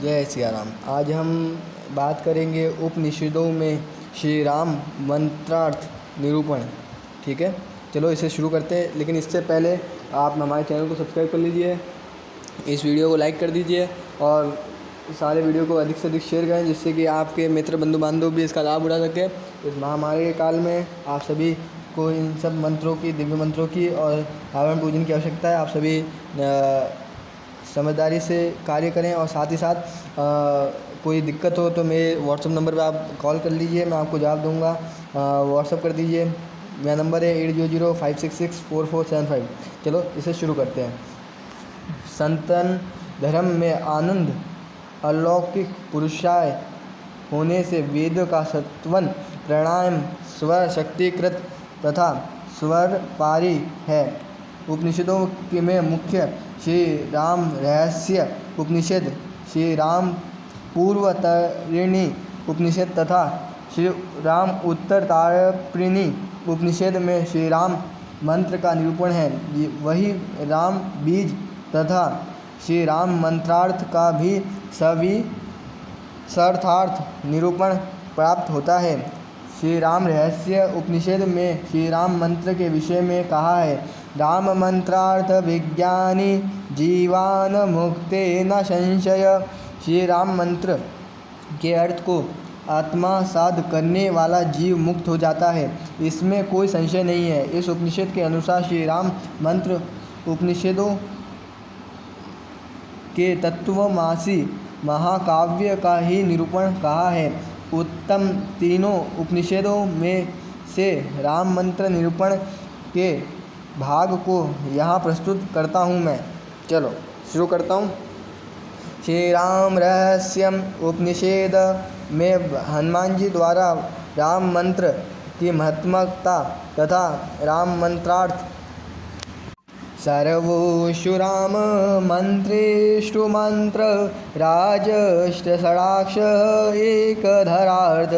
जय सिया राम। आज हम बात करेंगे उपनिषदों में श्री राम मंत्रार्थ निरूपण। ठीक है, चलो इसे शुरू करते हैं। लेकिन इससे पहले आप हमारे चैनल को सब्सक्राइब कर लीजिए, इस वीडियो को लाइक कर दीजिए और सारे वीडियो को अधिक से अधिक शेयर करें, जिससे कि आपके मित्र बंधु बांधव भी इसका लाभ उठा सकें। इस महामारी के काल में आप सभी को इन सब मंत्रों की, दिव्य मंत्रों की और रावण पूजन की आवश्यकता है। आप सभी समझदारी से कार्य करें और साथ ही साथ कोई दिक्कत हो तो मेरे व्हाट्सअप नंबर पे आप कॉल कर लीजिए, मैं आपको जवाब दूंगा। व्हाट्सअप कर दीजिए, मेरा नंबर है 8005664475। चलो इसे शुरू करते हैं। सनातन धर्म में आनंद अलौकिक पुरुषाय होने से वेद का सत्वन प्राणायाम स्वर शक्तिकृत तथा स्वर पारी है। उपनिषदों में मुख्य श्री राम रहस्य उपनिषद, श्री राम पूर्वतरिणी उपनिषद तथा श्री राम उत्तरतारिणी उपनिषद में श्री राम मंत्र का निरूपण है। वही राम बीज तथा श्री राम मंत्रार्थ का भी सविशेषार्थ निरूपण प्राप्त होता है। श्री राम रहस्य उपनिषद में श्री राम मंत्र के विषय में कहा है, राम मंत्रार्थ विज्ञानी जीवान मुक्ते न संशय। श्री राम मंत्र के अर्थ को आत्मसात करने वाला जीव मुक्त हो जाता है, इसमें कोई संशय नहीं है। इस उपनिषद के अनुसार श्री राम मंत्र उपनिषदों के तत्वमसि महाकाव्य का ही निरूपण कहा है। उत्तम तीनों उपनिषदों में से राम मंत्र निरूपण के भाग को यहाँ प्रस्तुत करता हूँ मैं। चलो शुरू करता हूँ। श्री राम रहस्यम उपनिषद में हनुमान जी द्वारा राम मंत्र की महत्वता तथा राम मंत्रार्थ सर्वोषु राम मंत्रेषु मंत्र राजष्टषडाक्ष एकदधार्थ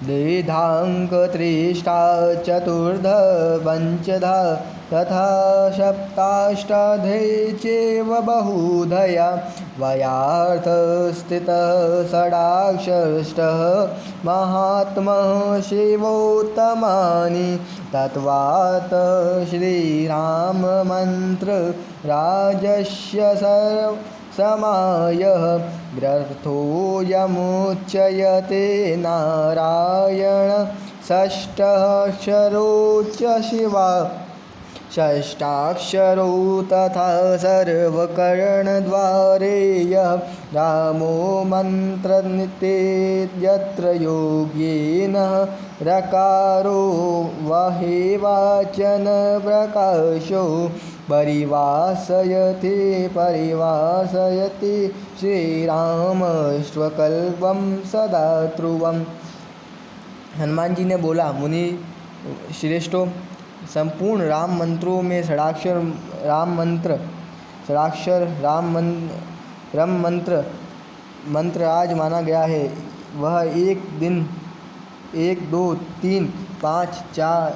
द्विधांक त्रिष्ठा चतुर्ध पंचधा तथा सप्ताष्टाधे चैव बहुधया वयार्थ स्थित षडाक्षष्टः महात्मः शिवोत्तमानि तत्वात् श्रीराम मंत्र राजस्य समायः ग्रन्थोऽयमुच्यते नारायण षष्ठाक्षरोच्च शिवा षष्ठाक्षरो तथा सर्वकरणद्वारे यः रामो मन्त्रनिते यत्र योगेन रकारो वहे वाचन प्रकाशो परिभाषयति श्रीराम स्वकल्पं सदा ध्रुवम्। हनुमान जी ने बोला, मुनि श्रेष्ठों, संपूर्ण राम मंत्रों में षडाक्षर राम मंत्र मंत्रराज माना गया है। वह 1 दिन 1 2 3 5 4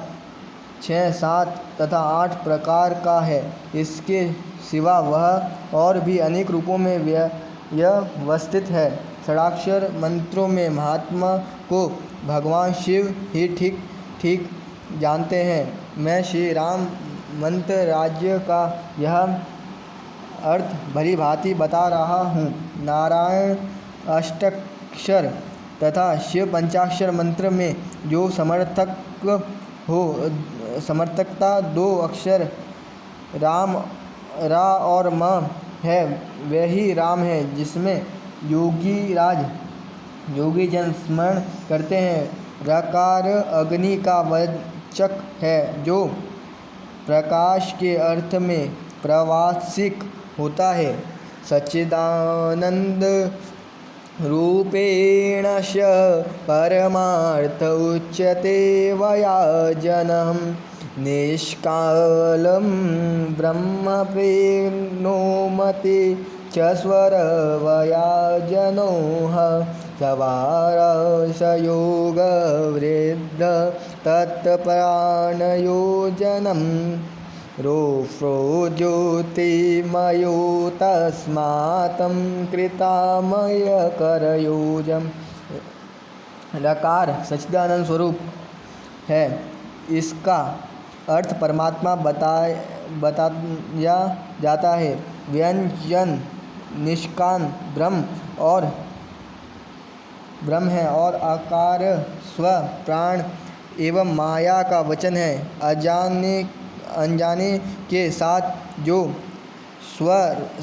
6 7 तथा 8 प्रकार का है। इसके सिवा वह और भी अनेक रूपों में व्यवस्थित है। षडाक्षर मंत्रों में महात्मा को भगवान शिव ही ठीक जानते हैं। मैं श्री राम मंत्र राज्य का यह अर्थ भली भांति बता रहा हूँ। नारायण अष्टाक्षर तथा शिव पंचाक्षर मंत्र में जो समर्थकता 2 अक्षर राम रा और म है, वही राम है जिसमें योगी जन स्मरण करते हैं। रकार अग्नि का वाचक है, जो प्रकाश के अर्थ में प्रवासिक होता है। सच्चिदानंद रूपेण च परमार्थ उच्यते वयाजनं निष्कालं ब्रह्म प्रेणोमते च स्वर वयाजनोह सवारसयोग वृद्ध तत्प्राणयोजनं रोफ्रो ज्योतिर्मयो तस्मातं कृतामयकरयोजम। रकार सच्चिदानंद स्वरूप है, इसका अर्थ परमात्मा बताया जाता है। व्यंजन निष्काम ब्रह्म है और आकार स्व प्राण एवं माया का वचन है। अनजाने के साथ जो स्व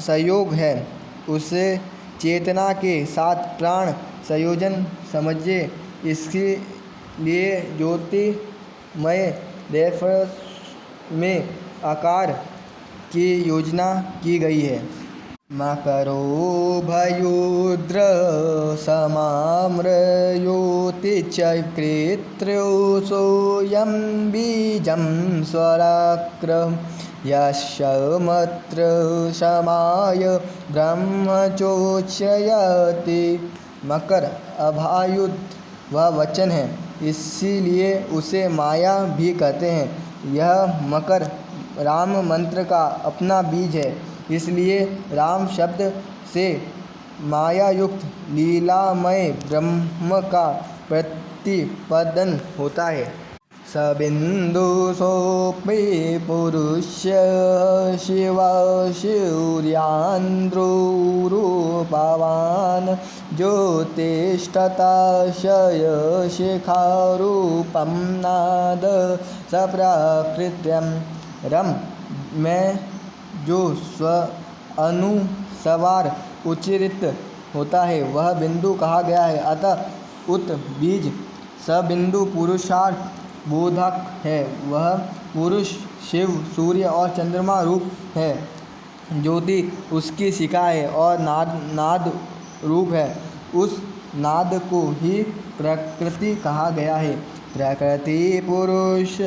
संयोग है उसे चेतना के साथ प्राण संयोजन समझिए। इसके लिए ज्योतिमय रेफरेंस में आकार की योजना की गई है। मकरो भयोद्र समाम्रयोति चैत्रो सोऽयं बीजं स्वराक्रम यशमत्र समाय ब्रह्मचोच्यते। मकर अभायुद्ध वह वचन है, इसीलिए उसे माया भी कहते हैं। यह मकर राम मंत्र का अपना बीज है, इसलिए राम शब्द से माया युक्त लीलामय ब्रह्म का प्रतिपादन होता है। सबिंदु सोऽपि पुरुष्य शिव सूर्यान्द्रूपावान् ज्योतिष्ठताशयशिखारूपं नाद सप्रकृत्यं। रम में जो स्व अनुस्वार उच्चारित होता है वह बिंदु कहा गया है। अतः उत बीज सबिंदु पुरुषार्थ बोधक है। वह पुरुष शिव सूर्य और चंद्रमा रूप है। ज्योति उसकी शिखा है और नाद रूप है। उस नाद को ही प्रकृति कहा गया है। प्रकृति पुरुष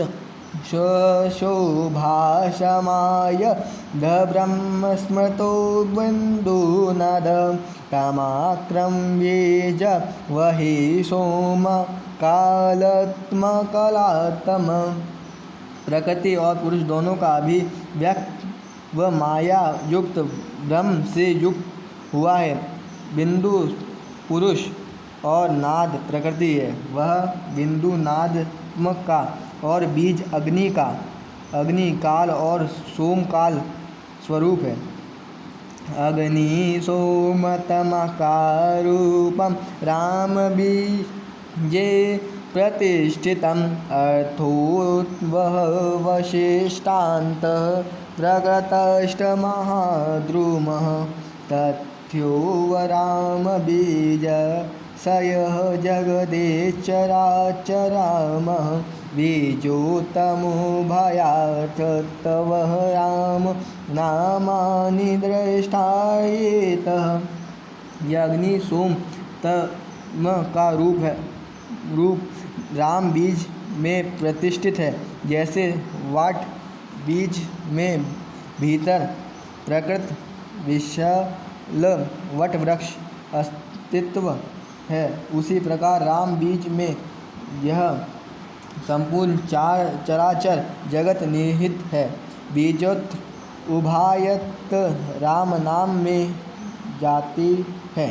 शोभाशमाय ध ब्रह्म स्मृतो बिन्दुनद तमाक्रम्येज वही सोम कालात्मकलात्म। प्रकृति और पुरुष दोनों का अभिव्यक्त व माया युक्त ब्रह्म से युक्त हुआ है। बिंदु पुरुष और नाद प्रकृति है। वह बिंदु नादात्मक का और बीज अग्नि काल और सोम काल स्वरूप है। अग्नि सोमतमकारूपम राम बीजे प्रतिष्ठितम् अर्थो वह वशिष्ठान्तः प्रकृतष्टमहाद्रुमः तथ्यो राम बीज सयः जगदेश्चराचरामः बीजोत्तमो भयार्थतवः राम नामानि दृष्टायेतः। यह अग्नि सोम तम का रूप राम बीज में प्रतिष्ठित है। जैसे वाट बीज में भीतर प्रकृत विशाल वट वृक्ष अस्तित्व है, उसी प्रकार राम बीज में यह संपूर्ण चराचर जगत निहित है। बीजोत्थ उभायत राम नाम में जाती है।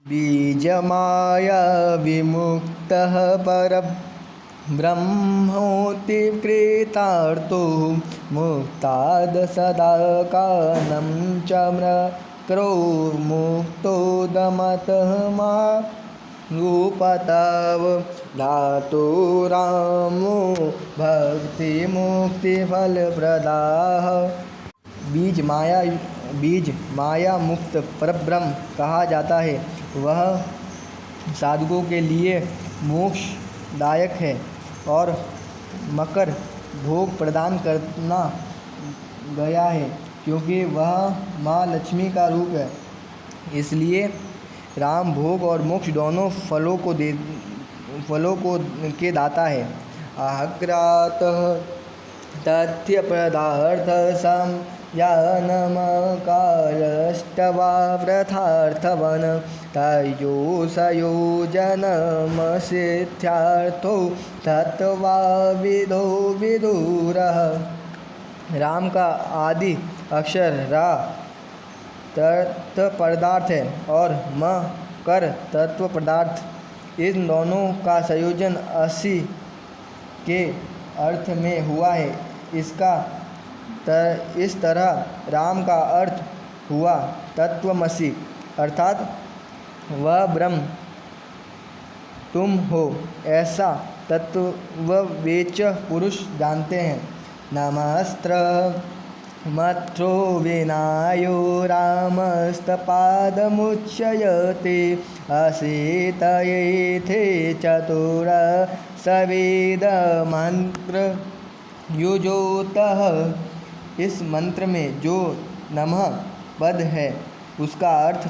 बीज माया विमुक्तः परब्रह्मोति कृतार्थो मुक्ताद सदा कानं च मृक्रो मुक्तो दमतः मा रूपतव धातु रामो भक्ति मुक्ति फल प्रदाह। बीज माया मुक्त परब्रह्म कहा जाता है। वह साधकों के लिए मोक्षदायक है और मकर भोग प्रदान करना गया है, क्योंकि वह माँ लक्ष्मी का रूप है। इसलिए राम भोग और मोक्ष दोनों फलों को के दाता है। आग्रात तथ्य पदार्थ संज्ञानमकारष्टवा व्रथार्थवन तयो संयोजनमसिद्ध्यर्थो तत्त्वा विदो विदुरः। राम का आदि अक्षर रा तत्व पदार्थ है और म कर तत्व पदार्थ। इन दोनों का संयोजन 80 के अर्थ में हुआ है। इस तरह राम का अर्थ हुआ तत्वमसि, अर्थात वह ब्रह्म तुम हो, ऐसा तत्ववेच पुरुष जानते हैं। नमस्त्र मत्रो विनायो रामस्तपादमुच्यते, असितयेथे चतुर सवेद मंत्र युजोतः। इस मंत्र में जो नमः पद है उसका अर्थ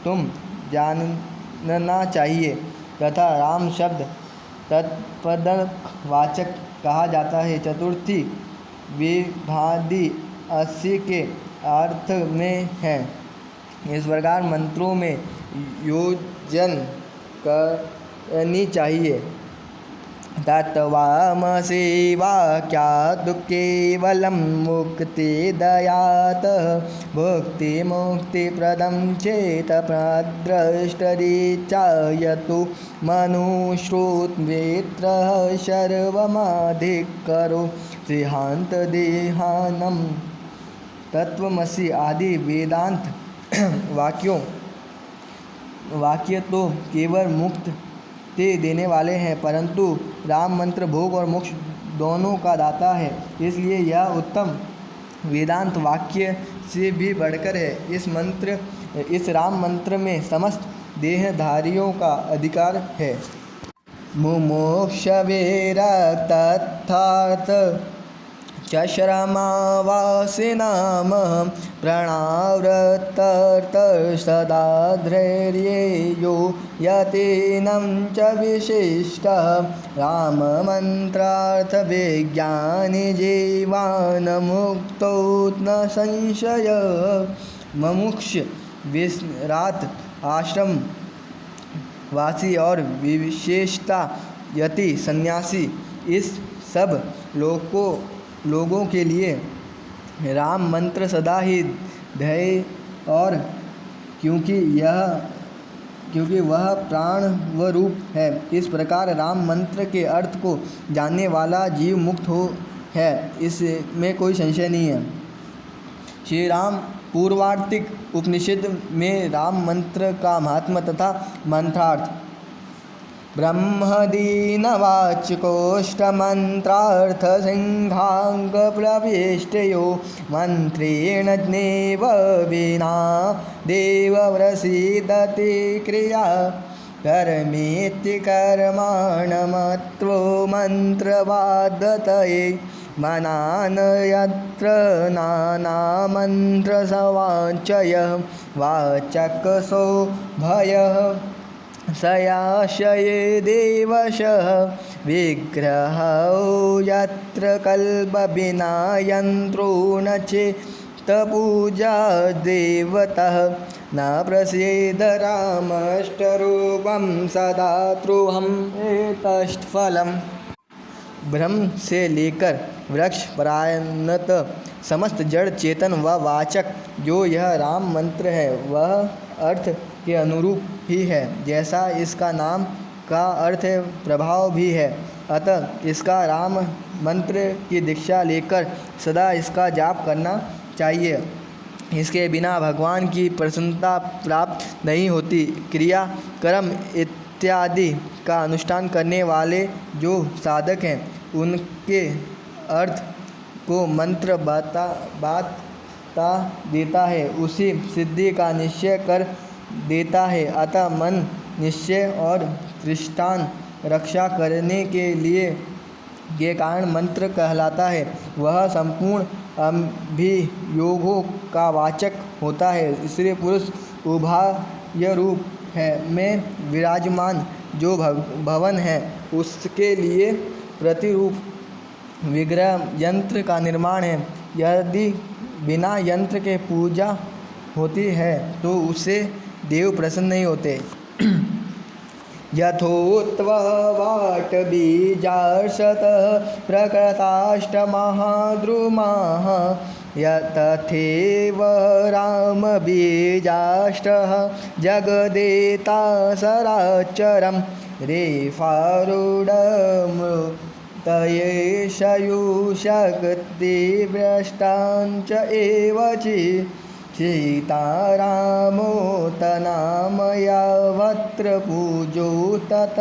तुम जानना चाहिए तथा राम शब्द तत्पदक वाचक कहा जाता है। चतुर्थी विभादि 80 के अर्थ में है। इस प्रकार मंत्रों में योजन करनी चाहिए। तत्त्वामसि वाक्यात् केवलं मुक्तिदयात्, भुक्तिमुक्तिप्रदं चेत् प्रद्रष्टरीचायतु मनुश्रुत्वेत्रः सर्वमधिकरो देहान्तदेहानं। तत्वमसि आदि वेदांत वाक्य तो केवल मुक्ति देने वाले हैं, परंतु राम मंत्र भोग और मोक्ष दोनों का दाता है, इसलिए यह उत्तम वेदांत वाक्य से भी बढ़कर है। इस राम मंत्र में समस्त देहधारियों का अधिकार है। मुमुक्षुभिरर्थात् च श्रमावासिनां प्राणावृत्तर्थ सदा धैर्येयो यतीनं च विशिष्टः। राममन्त्रार्थविज्ञानी जीवान् मुक्तो न संशयः। मुमुक्ष विराट आश्रम वासी और विशेषता यति सन्यासी, इस सब लोगों के लिए राम मंत्र सदा ही ध्येय और क्योंकि वह प्राण व रूप है। इस प्रकार राम मंत्र के अर्थ को जानने वाला जीव मुक्त है, इसमें कोई संशय नहीं है। श्री राम पूर्वार्तिक उपनिषद में राम मंत्र का महात्मा तथा मंत्रार्थ। ब्रह्मदीनवाच्यकोष्ठमन्त्रार्थ सिंहांग प्रविष्टयो, मंत्रेण ज्ञेव विना देव प्रसीदति क्रिया। कर्मेति कर्माणमत्वो मंत्रवादतये, मनान यत्र नानामन्त्रसवाचयः। वाचकसो भयः सयाशये देवशः, विग्रहौ यत्र कल्पविना यन्त्रो न चेत्पूजा देवतः। न प्रसीद रामष्टरूपं सदा त्रुहम् एतत्फलम्। ब्रह्म से लेकर वृक्ष पर्यंत समस्त जड़ चेतन व वाचक जो यह राम मंत्र है वह अर्थ के अनुरूप ही है। जैसा इसका नाम का अर्थ है प्रभाव भी है, अतः इसका राम मंत्र की दीक्षा लेकर सदा इसका जाप करना चाहिए। इसके बिना भगवान की प्रसन्नता प्राप्त नहीं होती। क्रिया कर्म इत्यादि का अनुष्ठान करने वाले जो साधक हैं उनके अर्थ को मंत्र बता देता है, उसी सिद्धि का निश्चय कर देता है। अतः मन निश्चय और दृष्टान रक्षा करने के लिए के कारण मंत्र कहलाता है। वह संपूर्ण अभियोगों का वाचक होता है। इसलिए पुरुष उभय रूप है में विराजमान जो भवन है उसके लिए प्रतिरूप विग्रह यंत्र का निर्माण है। यदि बिना यंत्र के पूजा होती है तो उससे देव प्रसन्न नहीं होते। यथोत्ववाटबीजार्षतः प्रकृताष्टमहाद्रुमाः तथैव रामबीजाष्टः जगदेता सराचरं रेफारूढमृतये शयुशक्तिभ्रष्टाञ्च एव सीतारामोतनामयावत्र पूजो तत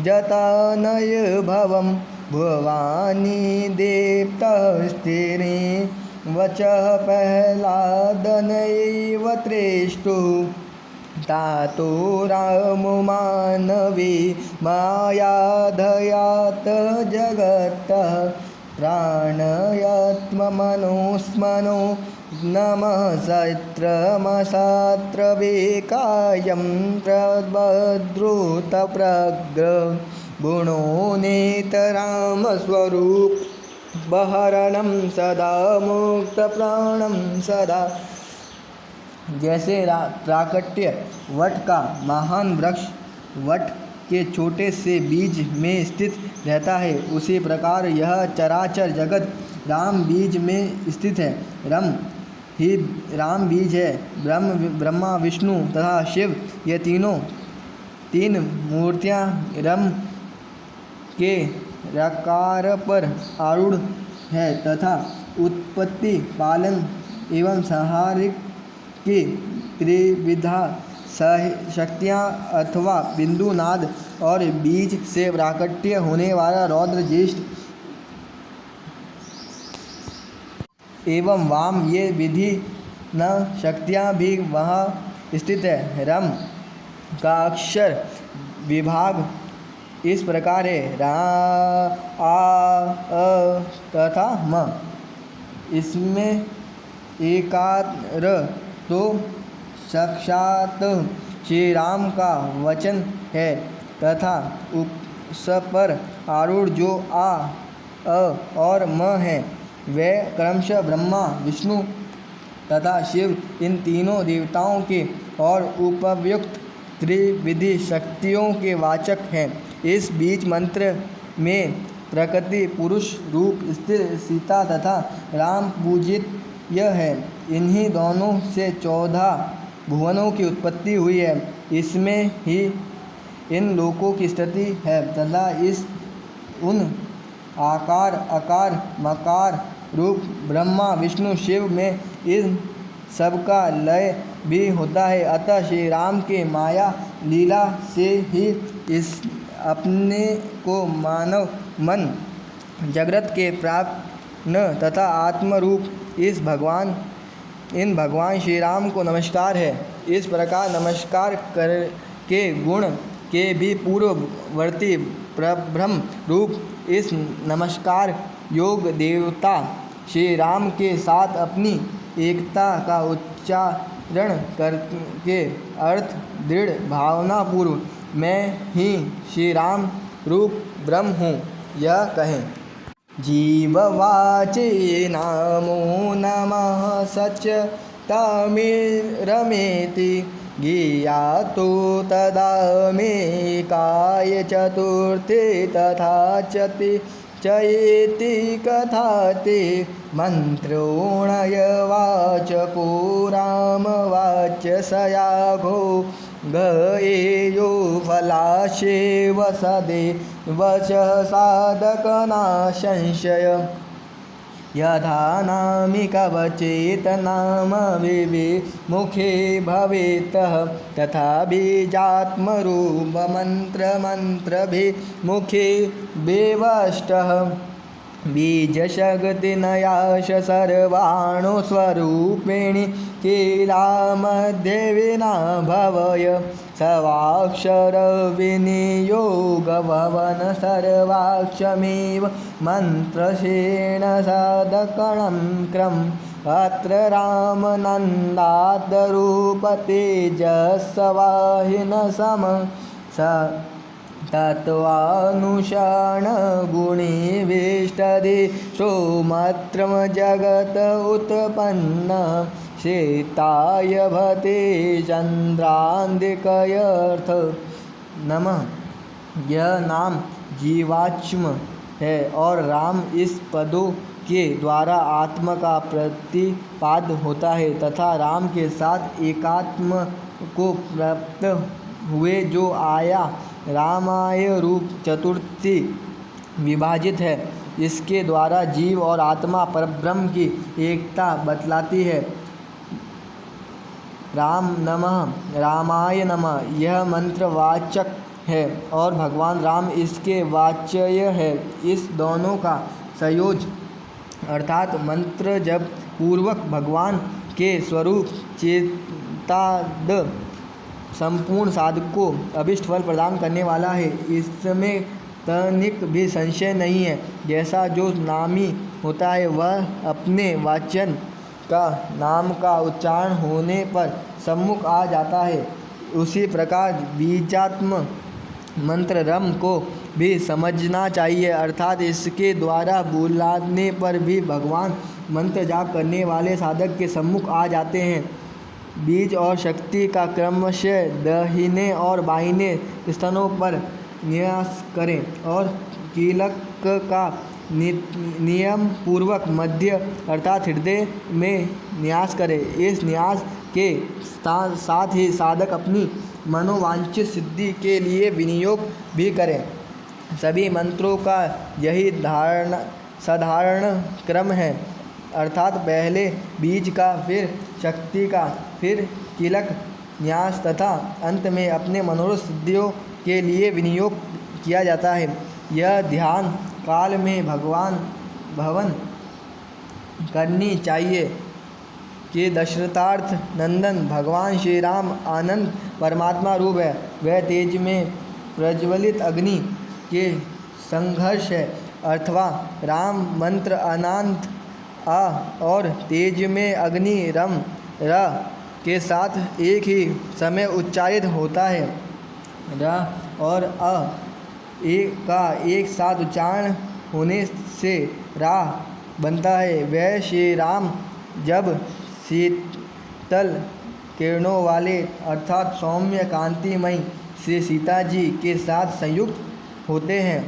जतानय भवं भवानी देवतस्तिरे वचः प्रह्लादनैव त्रेष्टु तातो रामो मानवी मायाधयात् जगतः प्राणयात्ममनोस्मनो नमसत्रमसात्रवेकायं प्रद्रुतप्रग्र गुणो नेतरामस्वरूप बहरणं सदा मुक्तप्राणं सदा। जैसे प्राकट्य वट का महान वृक्ष वट के छोटे से बीज में स्थित रहता है, उसी प्रकार यह चराचर जगत राम बीज में स्थित है। रम ही राम बीज है। ब्रह्मा विष्णु तथा शिव ये तीन मूर्तियाँ रम के रकार पर आरूढ़ है तथा उत्पत्ति पालन एवं संहार की त्रिविधा शक्तियाँ अथवा बिंदु नाद और बीज से प्राकट्य होने वाला रौद्र ज्येष्ठ एवं वाम ये विधि न शक्तियाँ भी वहाँ स्थित है। रम का अक्षर विभाग इस प्रकार है रा आ अ तथा म। इसमें एकार तो साक्षात श्री राम का वचन है तथा उस पर आरूढ़ जो आ अ और म है वे क्रमशः ब्रह्मा विष्णु तथा शिव इन तीनों देवताओं के और उपयुक्त त्रिविधि शक्तियों के वाचक हैं। इस बीज मंत्र में प्रकृति पुरुष रूप स्थिर सीता तथा राम पूजित यह है। इन्हीं दोनों से 14 भुवनों की उत्पत्ति हुई है। इसमें ही इन लोकों की स्थिति है तथा उन आकार अकार मकार रूप ब्रह्मा विष्णु शिव में इन सबका लय भी होता है। अतः श्री राम के माया लीला से ही इस अपने को मानव मन जगत के प्राप्त तथा आत्मरूप इन भगवान श्री राम को नमस्कार है। इस प्रकार नमस्कार कर के गुण के भी पूर्ववर्ती प्रब्रह्म रूप इस नमस्कार योग देवता श्री राम के साथ अपनी एकता का उच्चारण करके अर्थ दृढ़ भावना पूर्व मैं ही श्री राम रूप ब्रह्म हूँ यह कहें। जीववाचे नामो नमः सच तमिरमेति गीयातो तदा मे काय चतुर्थे तथा चेति कथाते मंत्रोणयवाचको रामवाच्यसयाघो गएयो फलाशे वसदे वच साधकना संशय यथा नामि कवचेत नाम मुखे भवेत् तथा बीजात्मरूप मंत्रभिमुखे बेवष्टः बीजशक्तिनयाश सर्वाणु स्वरूपिणि किलामध्ये विना भवय सवाक्षर विनियोगभवन सर्वाक्षमेव मन्त्रसेन सदकणं क्रम अत्र रामनन्दादरूपतेजस्वाहिन सम स तत्वानुषाण गुणिविष्टदे सोमत्रम जगत उत्पन्न शेताय भते चंद्रांदिकयर्थ नमः। यह नाम जीवात्म है और राम इस पदों के द्वारा आत्मा का प्रतिपाद होता है तथा राम के साथ एकात्म को प्राप्त हुए जो आया रामाय रूप चतुर्थी विभाजित है। इसके द्वारा जीव और आत्मा परब्रह्म की एकता बतलाती है। राम नमः रामाय नमः यह मंत्र वाचक है और भगवान राम इसके वाच्य है। इस दोनों का संयोज अर्थात मंत्र जब पूर्वक भगवान के स्वरूप चेताद संपूर्ण साधक को अभिष्ट फल प्रदान करने वाला है। इसमें तनिक भी संशय नहीं है। जैसा जो नामी होता है वह अपने वाचन का नाम का उच्चारण होने पर सम्मुख आ जाता है, उसी प्रकार बीजात्म मंत्र रम को भी समझना चाहिए अर्थात इसके द्वारा बुलाने पर भी भगवान मंत्र जाप करने वाले साधक के सम्मुख आ जाते हैं। बीज और शक्ति का क्रमशः दाहिने और बाहिने स्तनों पर न्यास करें और कीलक का नियम पूर्वक मध्य अर्थात हृदय में न्यास करें। इस न्यास के साथ ही साधक अपनी मनोवांछित सिद्धि के लिए विनियोग भी करें। सभी मंत्रों का यही साधारण क्रम है अर्थात पहले बीज का, फिर शक्ति का, फिर कीलक न्यास तथा अंत में अपने मनोरथ सिद्धियों के लिए विनियोग किया जाता है। यह ध्यान काल में भवन करनी चाहिए कि दशरथार्थ नंदन भगवान श्री राम आनंद परमात्मा रूप है। वह तेज में प्रज्वलित अग्नि के संघर्ष है अथवा राम मंत्र अनंत आ और तेज में अग्नि रम र के साथ एक ही समय उच्चारित होता है। र और अ का एक साथ उच्चारण होने से रा बनता है। वह श्री राम जब शीतल किरणों वाले अर्थात सौम्य कांतिमय श्री सीता जी के साथ संयुक्त होते हैं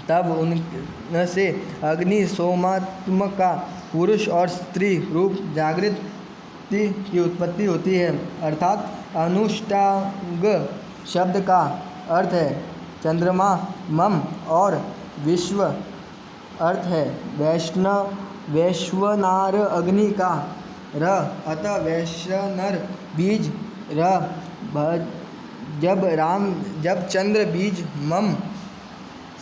तब उनसे अग्नि सोमात्म का पुरुष और स्त्री रूप जागृति की उत्पत्ति होती है अर्थात अनुष्टांग शब्द का अर्थ है चंद्रमा मम और विश्व अर्थ है वैश्वनार अग्नि का र अतः वैश्वनर बीज र जब चंद्र बीज मम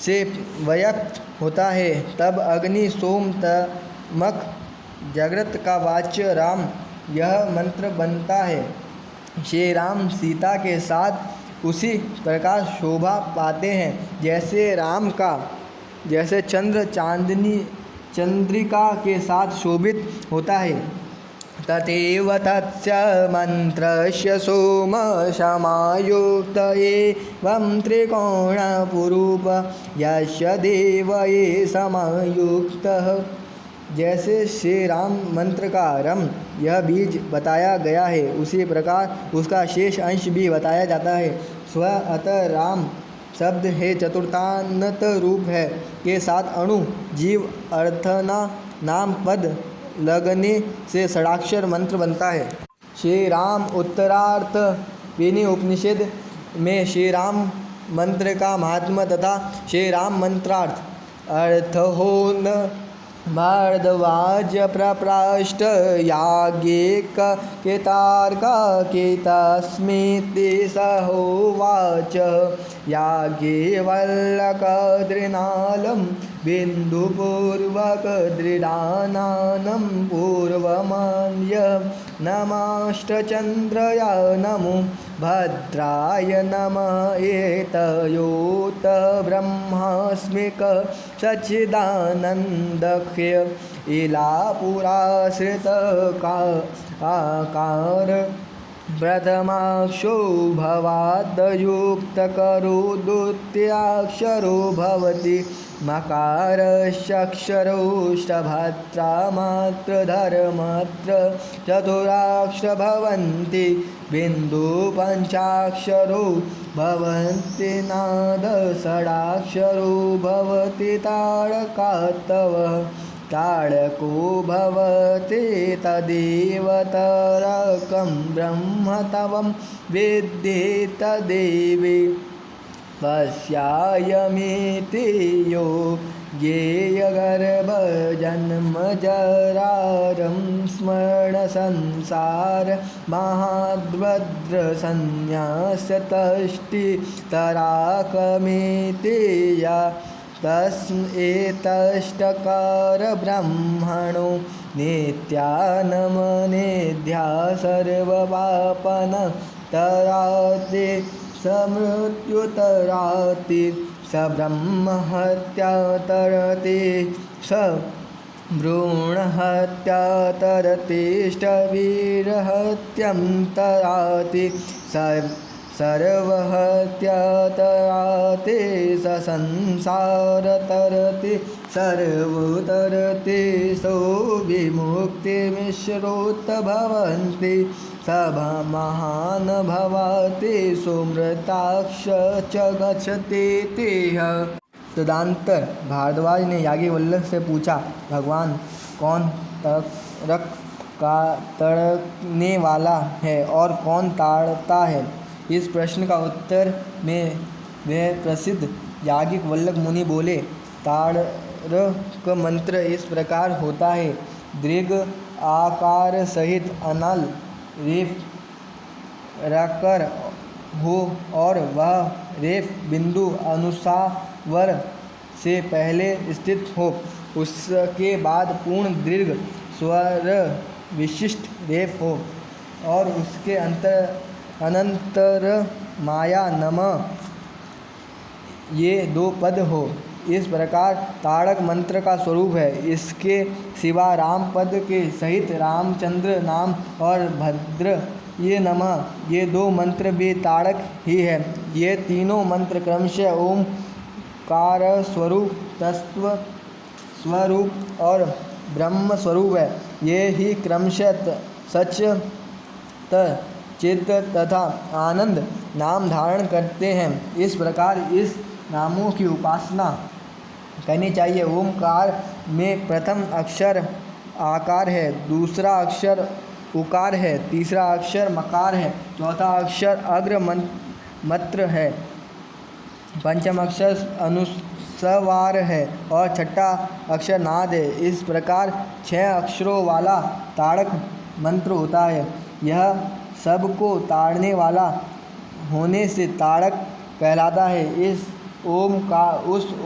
से व्यक्त होता है तब अग्नि सोम तमक जागृत का वाच्य राम यह मंत्र बनता है। श्री राम सीता के साथ उसी प्रकार शोभा पाते हैं जैसे चंद्र चंद्रिका के साथ शोभित होता है। तथैव तस्य मंत्रस्य सोम समायुक्त एवं त्रिकोणपुरूप यस्य देव ये समायुक्तः। जैसे श्री राम मंत्र का रम यह बीज बताया गया है उसी प्रकार उसका शेष अंश भी बताया जाता है। स्व अतः राम शब्द है चतुर्थान्त रूप है के साथ अणु जीव अर्थना नाम पद लगने से षडाक्षर मंत्र बनता है। श्री राम उत्तरार्थ पेनी उपनिषद में श्री राम मंत्र का महात्मा तथा श्री राम मंत्रार्थ अर्थ हो न भारद्वाज प्रपृष्ट याज्ञिक केतार्क केतस्मिति सहोवाच याज्ञवल्क्यदृणालं बिन्दुपूर्वकदृढानानं पूर्वमान्य नमाष्टचन्द्राय नमो भद्राय नमः एतयोत ब्रह्मास्मिक सच्चिदानन्दख्य इलापुराश्रित आकार प्रथमाक्षो भवाद्युक्तकरो द्वितीयाक्षरो भवति मकारस्याक्षरो ष्टभद्रामात्रधर्मात्र चतुराक्षर भवन्ति बिन्दु पञ्चाक्षरो भवन्ति नाद षडाक्षरो भवति ताड़कात्तवः ताड़को भवति तदेव तारकं ब्रह्म तवं विद्धि तदेवे पश्यायमिति यो ज्ञेयगर्भजन्मजरारं स्मरणसंसार महाद्वद्रसंन्यासतष्टितराकमिति या एतष्टकार ब्रह्मणो नित्यानमनेध्या सर्वपापन तराते समृत्युतराति स ब्रह्महत्या तरते स भ्रूणहत्या तरतेष्टवीरहत्यं तराति सर्वहत्या तराते स संसार तरते सर्वतरते सो विमुक्तिमिश्रोत भवन्ति सब महान भवते सुमृताक्ष च गच्छते तेह। तदंतर भारद्वाज ने याज्ञवल्क्य से पूछा, भगवान कौन तड़ने वाला है और कौन ताड़ता है? इस प्रश्न का उत्तर में वह प्रसिद्ध याज्ञवल्क्य मुनि बोले, ताड़क मंत्र इस प्रकार होता है, दीर्घ आकार सहित अनल रेफ रकर हो और वह रेफ बिंदु अनुसावर से पहले स्थित हो, उसके बाद पूर्ण दीर्घ स्वर विशिष्ट रेफ हो और उसके अनंतर माया नमः ये दो पद हो। इस प्रकार ताड़क मंत्र का स्वरूप है। इसके सिवा राम पद के सहित रामचंद्र नाम और भद्र ये नमः ये दो मंत्र भी ताड़क ही है। ये तीनों मंत्र क्रमशः ओमकार स्वरूप, तत्व स्वरूप और ब्रह्म स्वरूप है। ये ही क्रमशः सच चित्त तथा आनंद नाम धारण करते हैं। इस प्रकार इस नामों की उपासना करनी चाहिए। ओमकार में प्रथम अक्षर आकार है, दूसरा अक्षर उकार है, तीसरा अक्षर मकार है, चौथा अक्षर अग्र मंत्र है, पंचम अक्षर अनुस्वार है और छठा अक्षर नाद है। इस प्रकार 6 अक्षरों वाला ताड़क मंत्र होता है। यह सबको ताड़ने वाला होने से ताड़क कहलाता है। उस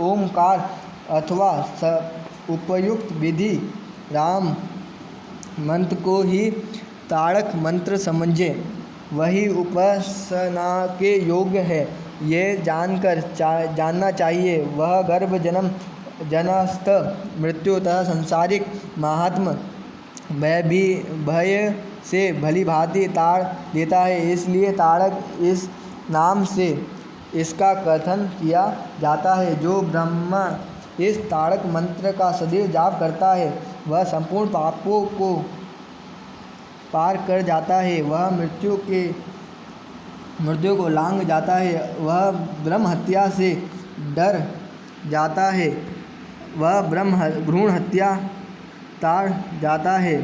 ओमकार अथवा उपयुक्त विधि राम मंत्र को ही ताड़क मंत्र समझे, वही उपासना के योग्य है। ये जानना चाहिए वह गर्भ जन्म जनस्थ मृत्यु तथा सांसारिक महात्म भय से भली भांति ताड़ देता है। इसलिए ताड़क इस नाम से इसका कथन किया जाता है। जो ब्रह्मा इस ताड़क मंत्र का सदैव जाप करता है वह संपूर्ण पापों को पार कर जाता है, वह मृत्यु को लांघ जाता है, वह ब्रह्म हत्या से डर जाता है, वह भ्रूण हत्या ताड़ जाता है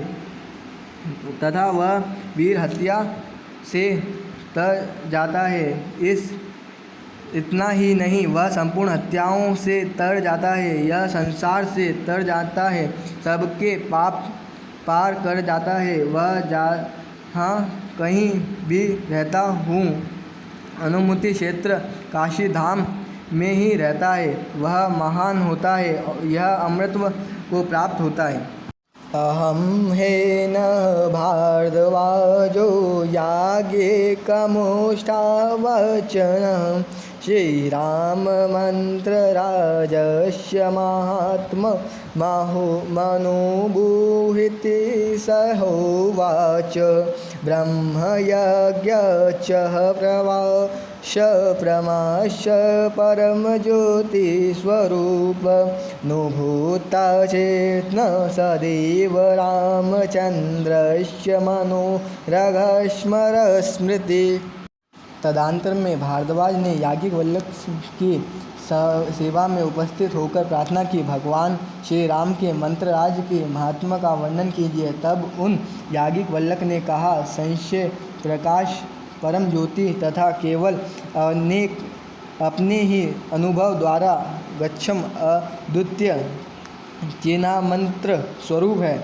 तथा वह वीर हत्या से तर जाता है। इतना ही नहीं, वह संपूर्ण हत्याओं से तर जाता है, यह संसार से तर जाता है, सबके पाप पार कर जाता है। वह जहाँ कहीं भी रहता हूँ, अनुमति क्षेत्र काशी धाम में ही रहता है, वह महान होता है, यह अमृतत्व को प्राप्त होता है। अहम हेन भारद्वाजो याज्ञिकमुष्टावचनं श्रीराम मंत्रराजस्य महात्म मनोबूहिति सहोवाच ब्रह्मयज्ञश्च प्रवाश प्रमाश परमज्योतिस्वरूप नो भूता चेत् न सदैव रामचन्द्रस्य मनोरगस्मरस्मृति। तदंतर में भारद्वाज ने याज्ञिक वल्लभ की सेवा में उपस्थित होकर प्रार्थना की, भगवान श्री राम के मंत्रराज के महात्मा का वर्णन कीजिए। तब उन याज्ञिक वल्लभ ने कहा, संशय प्रकाश परम ज्योति तथा केवल अनेक अपने ही अनुभव द्वारा गच्छम अद्वितीय चेना मंत्र स्वरूप है।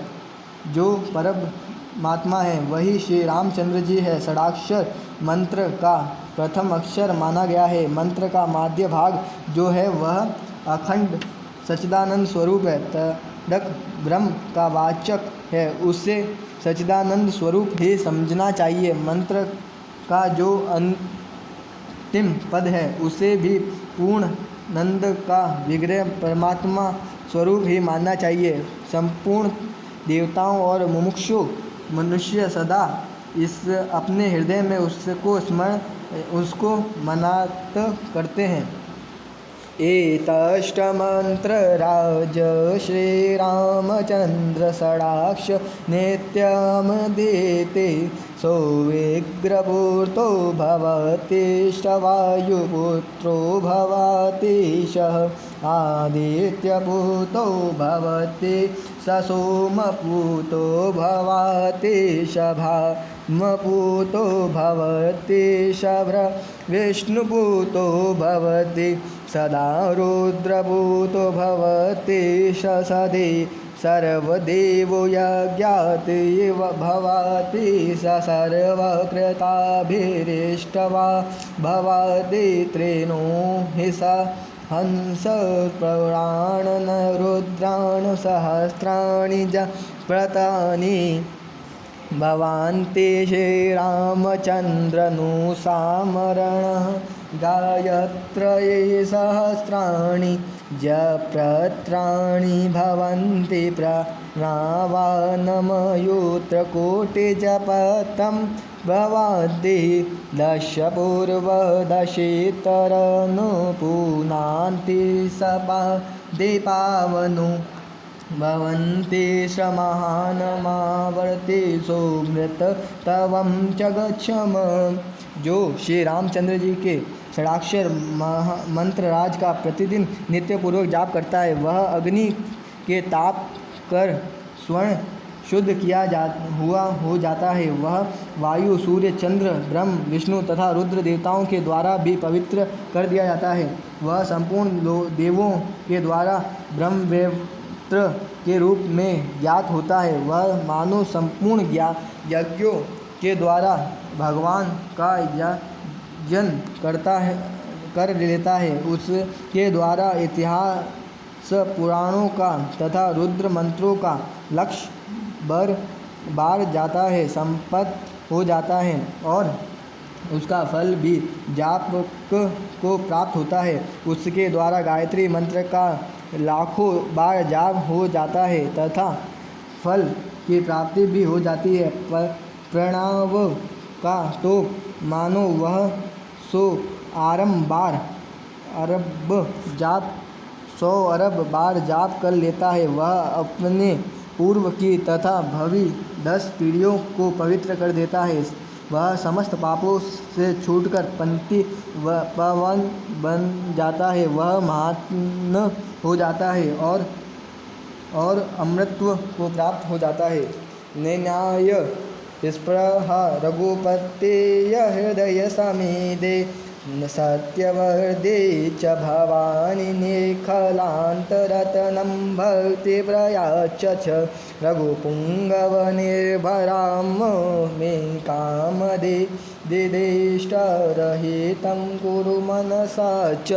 जो परमात्मा है वही श्री रामचंद्र जी है। षडाक्षर मंत्र का प्रथम अक्षर माना गया है। मंत्र का माध्य भाग जो है वह अखंड सच्चिदानंद स्वरूप है। तदक ब्रह्म का वाचक है, उसे सच्चिदानंद स्वरूप ही समझना चाहिए। मंत्र का जो अंतिम पद है उसे भी पूर्ण नंद का विग्रह परमात्मा स्वरूप ही मानना चाहिए। संपूर्ण देवताओं और मुमुक्षु मनुष्य सदा इस अपने हृदय में उसको मनात करते हैं। एतष्टमन्त्रराज श्रीरामचन्द्र षडाक्ष नित्यमदेते सौविग्रपूर्तो भवतीष्टवायुपुत्रो भवतीशः आदित्यपूतो भवति सोमपूतो भवति शभामपूतो भवति विष्णुपूतो भवति सदा रुद्रपूतो भवति सदे सर्वदेवो यज्ञाति भवति स सर्वकृताभिरिष्टवा भवति त्रेनो हि स हंस पुराण रुद्राण सहस्राणि व्रतानि भवन्ति श्रीरामचन्द्रनुसामरणः गायत्रये सहस्राणि जपत्राणि भवन्ति प्रणवानमयूत्रकोटिजपतं भवन्ति दशपूर्वदशेतरनुपूनान्ति सपादिपावनो भवन्ति श्रमहानमावर्ति सोमृत तवं च गच्छम। जो श्री रामचंद्र जी के षडाक्षर मंत्र राज का प्रतिदिन नित्यपूर्वक जाप करता है, वह अग्नि के ताप कर स्वर्ण शुद्ध हो जाता है। वह वायु सूर्य चंद्र ब्रह्म विष्णु तथा रुद्र देवताओं के द्वारा भी पवित्र कर दिया जाता है। वह संपूर्ण देवों के द्वारा ब्रह्मवेत्र के रूप में ज्ञात होता है। वह मानो संपूर्ण यज्ञों के द्वारा भगवान का यजन कर लेता है। उसके द्वारा इतिहास पुराणों का तथा रुद्र मंत्रों का लक्ष्य बार जाता है, संपत्ति हो जाता है और उसका फल भी जाप को प्राप्त होता है। उसके द्वारा गायत्री मंत्र का लाखों बार जाप हो जाता है तथा फल की प्राप्ति भी हो जाती है। प्रणव का तो मानो वह 100 अरब बार जाप कर लेता है। वह अपने पूर्व की तथा भवी 10 पीढ़ियों को पवित्र कर देता है। वह समस्त पापों से छूटकर पंक्ति पवन बन जाता है। वह महात्म हो जाता है और अमृतत्व को प्राप्त हो जाता है। नैनाय स्पृहा रघुपतेय हृदय समीदे सत्यवर्दे च भवानी निखलान्तरत्नं भक्ति प्रयाच रघुपुंगव निर्भरां मे कामदे दिदेष्टरहितं कुरु मनसा च।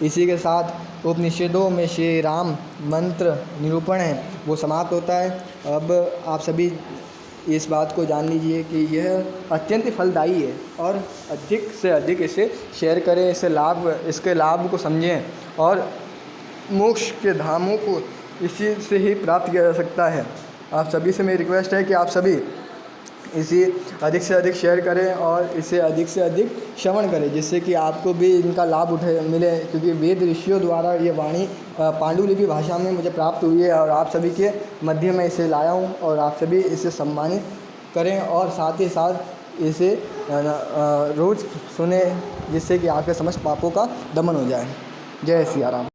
इसी के साथ उपनिषदों में श्री राम मंत्र निरूपण है वो समाप्त होता है। अब आप सभी इस बात को जान लीजिए कि यह अत्यंत फलदायी है और अधिक से अधिक इसे शेयर करें, इसके लाभ को समझें और मोक्ष के धामों को इसी से ही प्राप्त किया जा सकता है। आप सभी से मेरी रिक्वेस्ट है कि आप सभी इसे अधिक से अधिक शेयर करें और इसे अधिक से अधिक श्रवण करें, जिससे कि आपको भी इनका लाभ मिले, क्योंकि वेद ऋषियों द्वारा ये वाणी पांडुलिपि भाषा में मुझे प्राप्त हुई है और आप सभी के मध्य में इसे लाया हूँ। और आप सभी इसे सम्मानित करें और साथ ही साथ इसे रोज़ सुने, जिससे कि आपके समस्त पापों का दमन हो जाए। जय सिया राम।